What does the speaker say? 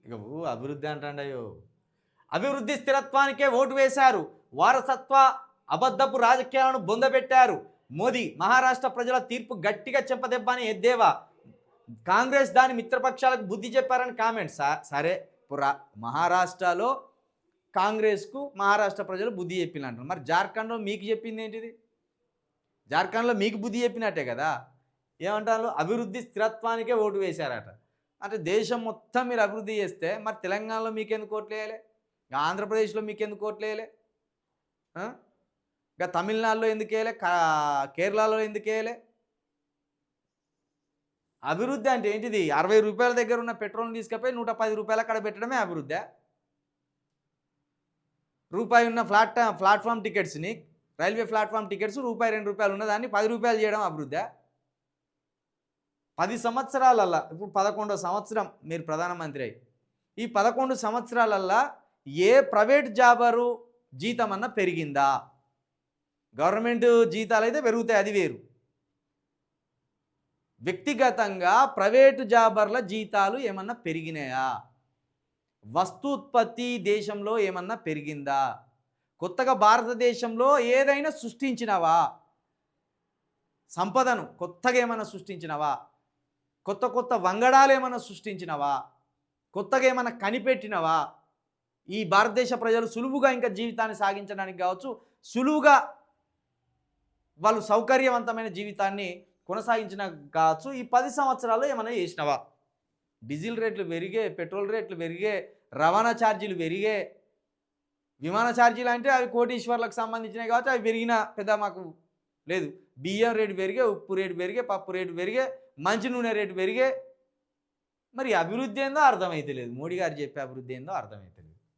ఇక అభివృద్ధి అంటాండయ్యో. అభివృద్ధి స్థిరత్వానికే ఓటు వేశారు. వారసత్వ అబద్ధపు రాజకీయాలను బొందబెట్టారు. మోదీ మహారాష్ట్ర ప్రజల తీర్పు గట్టిగా చెప్పదెబ్బ అని ఎద్దేవా. కాంగ్రెస్ దాని మిత్రపక్షాలకు బుద్ధి చెప్పారని కామెంట్. సరే మహారాష్ట్రలో కాంగ్రెస్కు మహారాష్ట్ర ప్రజలు బుద్ధి చెప్పినట్టు, మరి జార్ఖండ్లో మీకు చెప్పింది ఏంటిది? జార్ఖండ్లో మీకు బుద్ధి చెప్పినట్టే కదా. ఏమంటారు? అభివృద్ధి స్థిరత్వానికే ఓటు వేశారట. అంటే దేశం మొత్తం మీరు అభివృద్ధి చేస్తే మరి తెలంగాణలో మీకెందుకు ఓట్లు వేయాలి? ఆంధ్రప్రదేశ్లో మీకెందుకు ఓట్లు వేయాలి? ఇంకా తమిళనాడులో ఎందుకు వేయలే? కేరళలో ఎందుకు వేయలే? అభివృద్ధి అంటే ఏంటిది? 60 రూపాయల దగ్గర ఉన్న పెట్రోల్ని తీసుకుపోయి 110 రూపాయల అక్కడ పెట్టడమే అభివృద్ధి. రూపాయి ఉన్న ప్లాట్ఫామ్ టికెట్స్ని, రైల్వే ప్లాట్ఫామ్ టికెట్స్ రూపాయి 2 రూపాయలు ఉన్నదాన్ని 10 రూపాయలు చేయడం అభివృద్ధి. 10 సంవత్సరాలల్లా, ఇప్పుడు 11వ సంవత్సరం మీరు ప్రధానమంత్రి అయ్యి, ఈ 11 సంవత్సరాలల్లా ఏ ప్రైవేట్ జాబరు జీతం అన్నా పెరిగిందా? గవర్నమెంట్ జీతాలు అయితే పెరుగుతాయి, అది వేరు. వ్యక్తిగతంగా ప్రైవేటు జాబర్ల జీతాలు ఏమన్నా పెరిగినాయా? వస్తూత్పత్తి దేశంలో ఏమన్నా పెరిగిందా? కొత్తగా భారతదేశంలో ఏదైనా సృష్టించినవా? సంపదను కొత్తగా ఏమైనా సృష్టించినవా? కొత్త కొత్త వంగడాలు ఏమైనా సృష్టించినవా? కొత్తగా ఏమైనా కనిపెట్టినవా? ఈ భారతదేశ ప్రజలు సులువుగా ఇంకా జీవితాన్ని సాగించడానికి కావచ్చు, సులువుగా వాళ్ళు సౌకర్యవంతమైన జీవితాన్ని కొనసాగించిన కావచ్చు, ఈ 10 సంవత్సరాల్లో ఏమైనా చేసినవా? డీజిల్ రేట్లు పెరిగే, పెట్రోల్ రేట్లు పెరిగే, రవాణా ఛార్జీలు పెరిగే, విమాన ఛార్జీలు అంటే అవి కోటీశ్వర్లకు సంబంధించినవి కావచ్చు, అవి పెరిగిన పెద్ద మాకు లేదు. బియ్యం రేటు పెరిగే, ఉప్పు రేటు పెరిగే, పప్పు రేటు పెరిగే, మంచి నూనె రేటు పెరిగే. మరి అభివృద్ధి ఏందో అర్థమైతే లేదు. మోడీ గారు చెప్పే అభివృద్ధి ఏందో అర్థమైతే లేదు.